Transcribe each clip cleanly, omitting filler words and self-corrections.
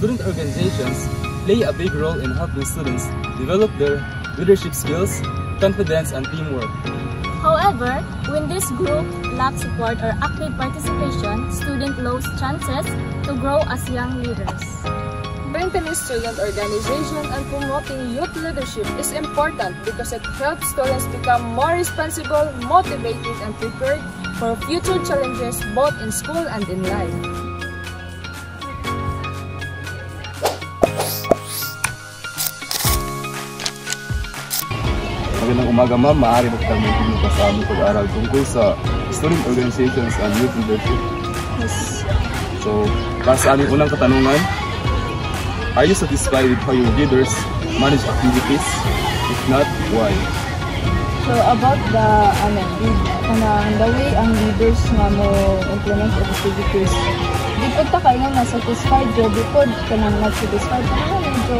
student organizations play a big role in helping students develop their leadership skills, confidence, and teamwork. However, when this group lacks support or active participation, students lose chances to grow as young leaders. Maintaining student organization and promoting youth leadership is important because it helps students become more responsible, motivated, and prepared for future challenges both in school and in life. Magandang umaga ma'am, maaari ba kitang maintindihan ka sa aming pag-aaral tungkol sa student organizations and youth leadership? Yes. So, para sa aming unang katanungan, are you satisfied with how your leaders manage activities? If not, why? So about the way ang leaders nga mo implement activities, di po ta kayo na satisfied jo, di po kanang not satisfied kanang medyo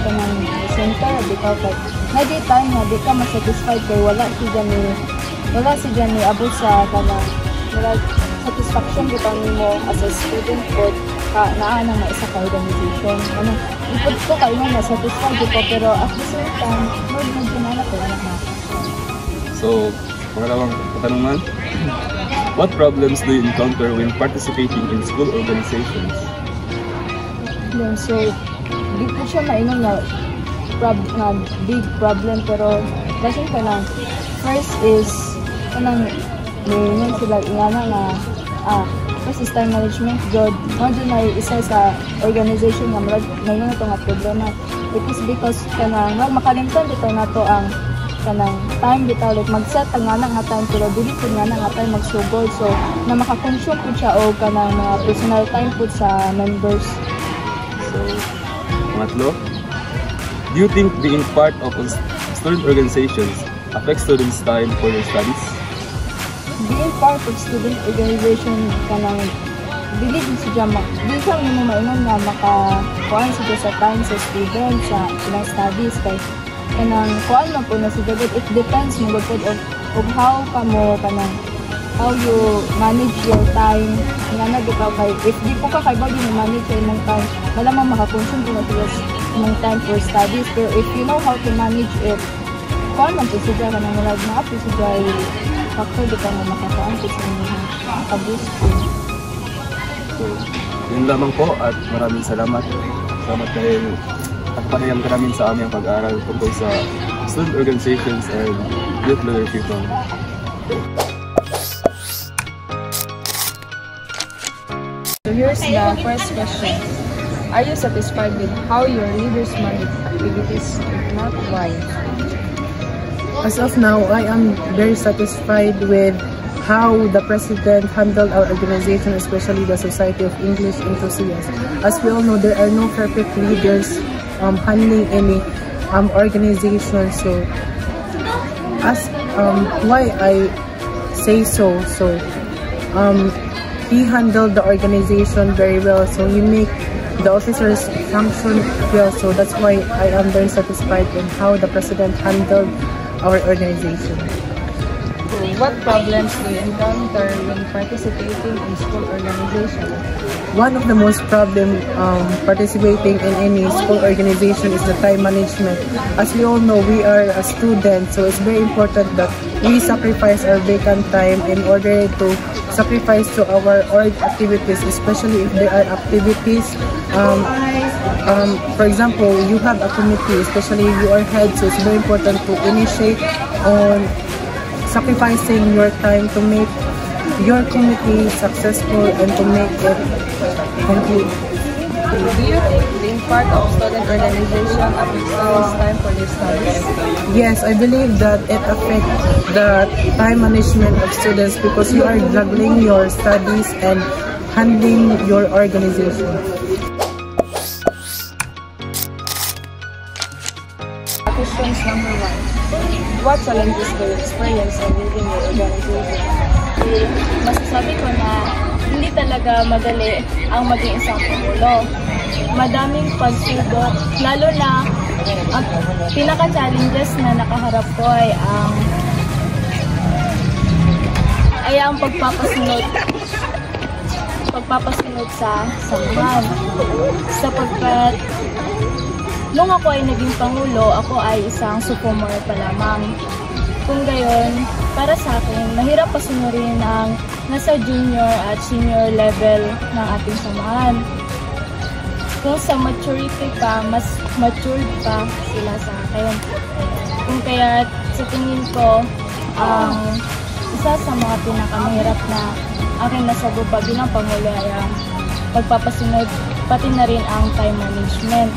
kanang center di ka na di time na di ka ma-satisfied kay wala si ni abot sa kanang wala satisfaction kita nimo as a student po naa na isa ka organization ipod ko kayo na satisfied ko pero at the same time medyo na ko na. So, pangalawang katanungan, what problems do you encounter when participating in school organizations? Yeah, so, di ko siya maingon na big problem pero kasi kanang first is kanang ngayon sila ingana na first is time management job mo na isa sa organization nga ngayon ito nga problema. It is because kanang makalimtan dito na to ang kanang time bitaw like mag-set ang nga time pero dili pud nga time magsugod so na maka-consume pud siya o kanang mga personal time pud sa members. So, pangatlo, do you think being part of student organizations affects students' time for their studies? Being part of student organization kanang dili din siya mo maingon nga maka-kuan siya sa time sa student sa ilang studies kay kanang kuan man po na si David, it depends mo gud of how you manage your time nga bitaw kay if di po ka kay body mo manage your time malamang makakonsume po na ng time for studies pero if you know how to manage it kuan man po siya kanang wala na po siya factor di ka na makakuan po sa abuse. So, yun lamang po at maraming salamat dahil at panayam ka namin sa aming pag-aaral tungkol sa student organizations and youth leadership. So here's the first question. Are you satisfied with how your leaders manage activities? If not, why? As of now, I am very satisfied with how the President handled our organization, especially the Society of English Enthusiasts. As we all know, there are no perfect leaders handling any organization. So as why I say so he handled the organization very well, so he make the officers function well, so that's why I am very satisfied in how the President handled our organization. What problems do you encounter when participating in school organization? One of the most problem participating in any school organization is the time management. As we all know, we are a student, so it's very important that we sacrifice our vacant time in order to sacrifice to our org activities, especially if there are activities. For example, you have a committee, especially you are head, so it's very important to initiate on sacrificing your time to make your committee successful and to make it complete. Do you think being part of student organization affects students' time for their studies? Yes, I believe that it affects the time management of students because you are juggling your studies and handling your organization. Questions number 1. What challenges do you experience in leading your organization? Masasabi ko na hindi talaga madali ang maging isang pangulo. Madaming pagsubok, lalo na ang pinaka-challenges na nakaharap ko ay ang pagpapasunod pagpapasunod sa samahan. Sapagkat nung ako ay naging Pangulo, ako ay isang sophomore pa lamang. Kung gayon, para sa akin, mahirap pasunurin ang nasa junior at senior level ng ating samahan. Kung sa maturity pa, mas matured pa sila sa akin. Kung kaya sa tingin ko, ang isa sa mga pinakamahirap na aking nasagupa bilang Pangulo ay ang pagpapasunod, pati na rin ang time management.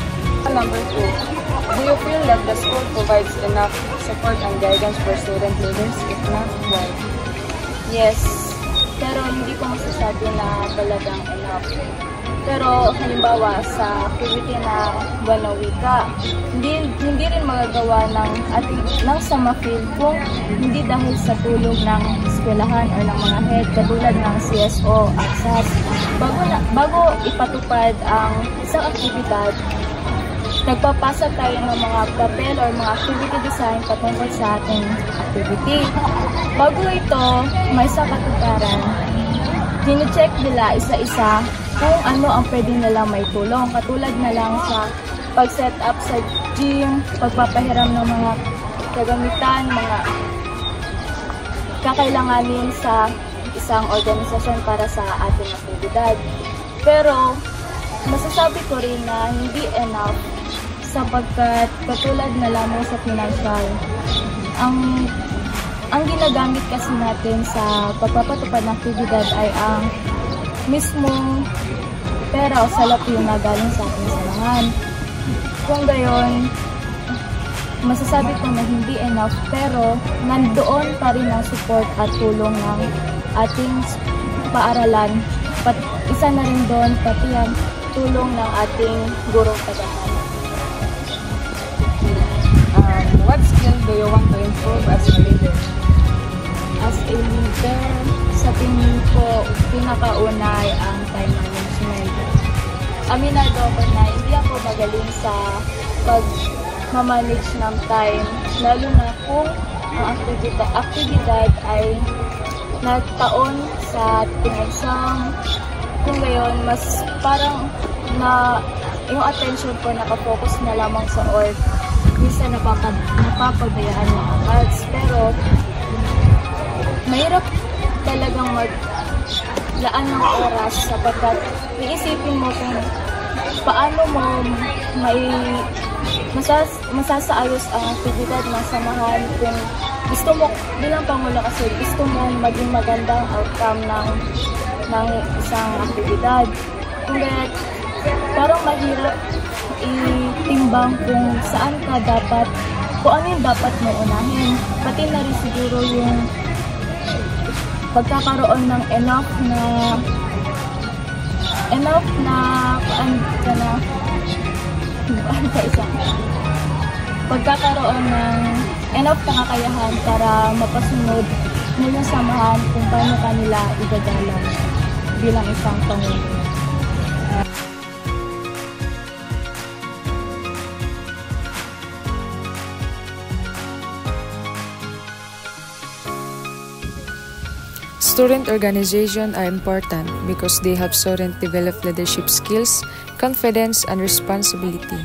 Number 2, do you feel that the school provides enough support and guidance for student leaders? If not, why? Yes, pero hindi ko masasabi na talagang enough. Pero halimbawa sa activity na buwan ng wika, hindi rin magagawa ng Sama-Fil kung hindi dahil sa tulong ng eskwelahan o ng mga head katulad ng CSO at SAS. Bago ipatupad ang isang aktibidad, nagpapasa tayo ng mga papel or mga activity design patungkol sa ating activity. Bago ito, may isang katuparan, dine-check nila isa-isa kung ano ang pwede nilang may tulong. Katulad na lang sa pag-set up sa gym, pagpapahiram ng mga kagamitan, mga kakailanganin sa isang organisasyon para sa ating aktibidad. Pero masasabi ko rin na hindi enough sapagkat katulad na lamang sa financial, ang ginagamit kasi natin sa pagpapatupad ng aktibidad ay ang mismong pera o salapi na galing sa ating samahan. Kung gayon, masasabi ko na hindi enough, pero nandoon pa rin ang support at tulong ng ating paaralan. Isa na rin doon pati ang tulong ng ating gurong tagahan. What skill do you want to improve as a leader? As a leader, sa tingin ko, pinakauna ay ang time management. Aminado ako na hindi ako magaling sa pag-manage ng time, lalo na kung ang aktibidad ay nagtaon sa ating exam. Kung ngayon, mas parang yung attention ko nakafocus na lamang sa org. Minsan napapabayaan ng cards, pero mahirap talagang maglaan ng oras sapagkat iisipin mo kung paano mo masasaayos ang aktibidad ng samahan kung gusto mo, bilang Pangulo kasi gusto mo maging magandang outcome ng isang aktibidad. Kung kaya parang mahirap itimbang kung saan ka dapat, kung ano yung dapat mo unahin. Pati na rin siguro yung pagkakaroon ng enough pagkakaroon ng enough na kakayahan para mapasunod ng samahan kung paano kanila igagalang bilang isang Pangulo. Student organizations are important because they help students develop leadership skills, confidence, and responsibility.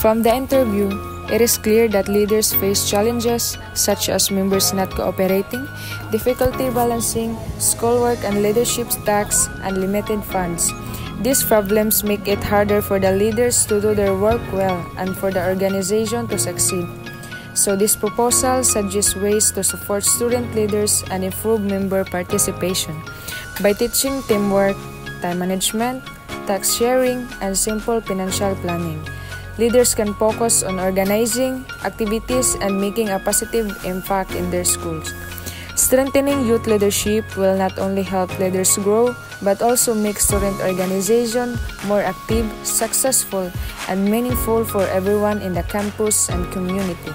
From the interview, it is clear that leaders face challenges such as members not cooperating, difficulty balancing schoolwork and leadership tasks, and limited funds. These problems make it harder for the leaders to do their work well and for the organization to succeed. So this proposal suggests ways to support student leaders and improve member participation by teaching teamwork, time management, task sharing, and simple financial planning. Leaders can focus on organizing activities and making a positive impact in their schools. Strengthening youth leadership will not only help leaders grow, but also make student organization more active, successful, and meaningful for everyone in the campus and community.